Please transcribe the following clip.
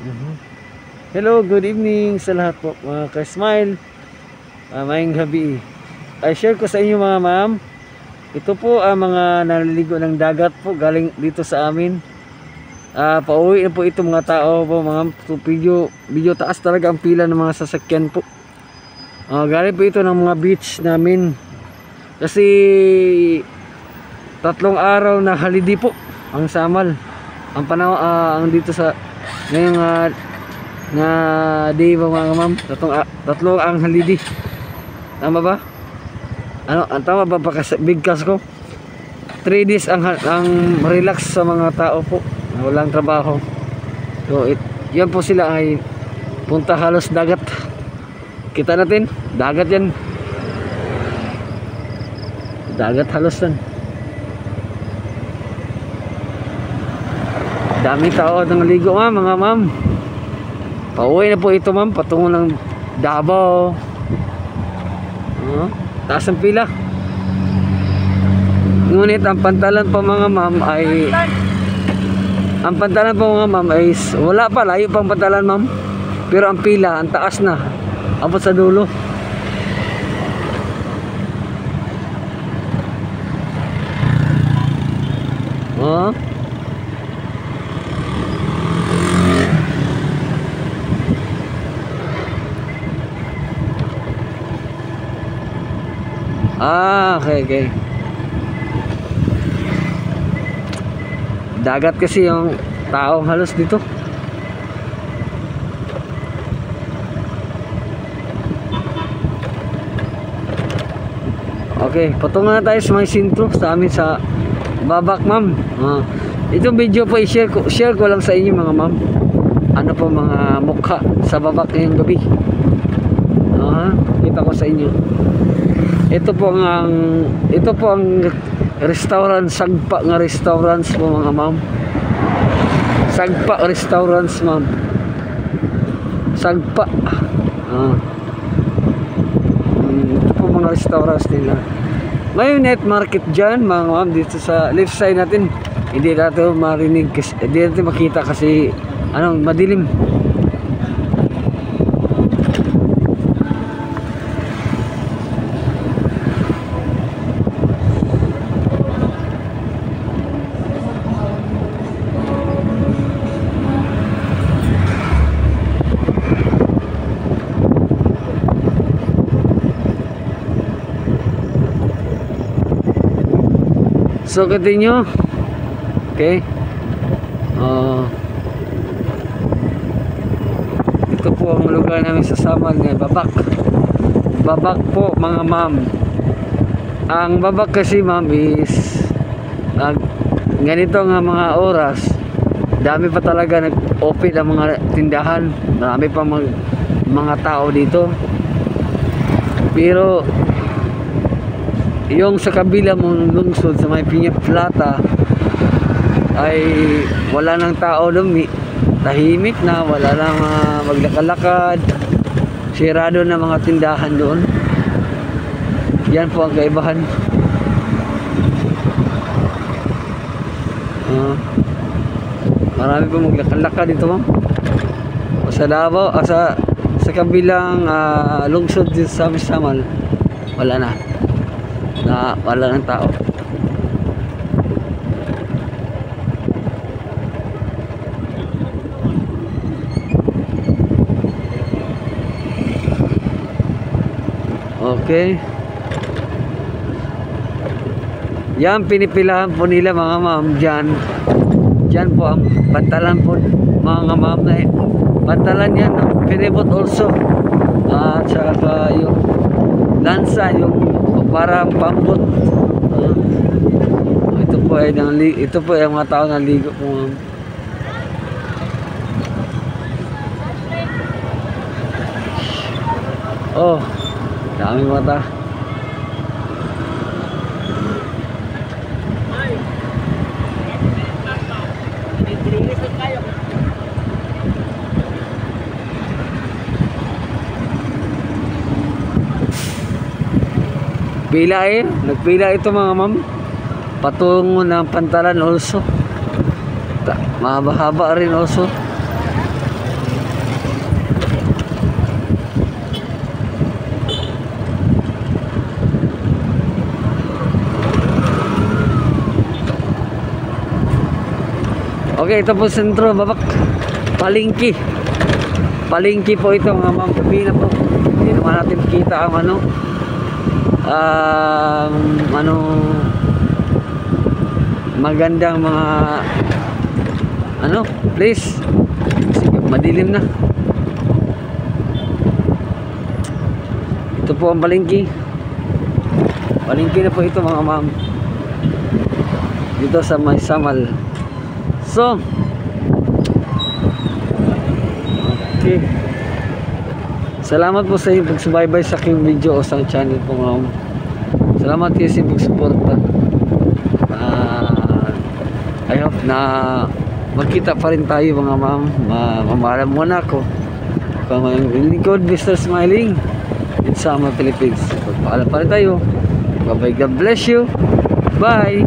Mhm. Hello, good evening sa lahat po mga ka-smile. Mayang gabi. I share ko sa inyo mga ma'am. Ito po ang mga naliligo ng dagat po galing dito sa amin. Pauwi na po ito mga tao po mga video taas talaga ang pila ng mga sasakyan po. Galing po ito ng mga beach namin. Kasi 3 araw na holiday po ang Samal. Ang panahon ang dito sa ngayong na day ba mga ma'am, tatlong ang holiday. Tama ba? Ano, ang tama ba bigkas ko? 3 days ang relax sa mga tao po na walang trabaho. So yan po sila ay punta halos dagat. Kita natin, dagat yan. Dagat halos yan. Daming tao nang ligo mga ma'am. Pauwi na po ito ma'am, patungo ng Davao. Taas ang pila. Ngunit ang pantalan pa mga ma'am ay wala pa, layo pang pantalan ma'am. Pero ang pila, ang taas na. Abot sa dulo. Okay. Dagat kasi yung tao halos dito. Okay, patungo na tayo sa may sintro sa amin sa Babak ma'am. Itong video po share ko lang sa inyo mga ma'am. Ano po mga mukha sa Babak ngayong gabi. Kita ko sa inyo. Ito po ang restaurant, Sagpa nga restaurants po mga ma'am. Sagpa restaurants ma'am. Sagpa. Ito po mga restaurants nila. May net market dyan mga ma'am dito sa left side natin. Hindi natin marinig kasi, hindi natin makita kasi madilim. So continue. Okay. Ito po ang lugar namin sa Samal ng Babak. Babak po mga ma'am. Ang Babak kasi ma'am is ganito nga mga oras. Dami pa talaga nag-open ang mga tindahan. Marami pa mga tao dito. Pero yung sa kabila mong lungsod sa may Piña Plata ay wala nang tao doon, tahimik na, wala nang maglakad-lakad, sirado na mga tindahan doon. Yan po ang kaibahan. Marami po maglakad-lakad dito ma'am. Sa Davao, sa kabilang lungsod dito sa Samal, wala ng tao. Okay. Yan pinipilahan po nila mga ma'am dyan. Dyan po ang pantalan po mga ma'am na pantalan yan. Pinibot also. At saka yung lansa, yung parang pambot. Ito po ay mga tao na ligo po ma'am. Daming mata. Nagpila ito mga ma'am. Patungo ng pantalan also. Mahaba-haba rin also. Okay, ito po sentro, babak. Palengke. Palengke po ito mga ma'am. Gabi na po. Hindi naman natin kita ang magandang mga place. Madilim na. Ito po ang palengke. Palengke na po ito mga ma'am. Dito sa May Samal. So, okay. Salamat po sa inyong pagsubaybay sa aking video o sa channel po mga ma'am. Salamat kayo sa pagsuporta. I hope na magkita pa rin tayo mga ma'am. Mamahalan muna ako. Lingkod, Mr. Smiling in Sama, Philippines. Pagpaalam pa rin tayo. Bye bye. God bless you. Bye.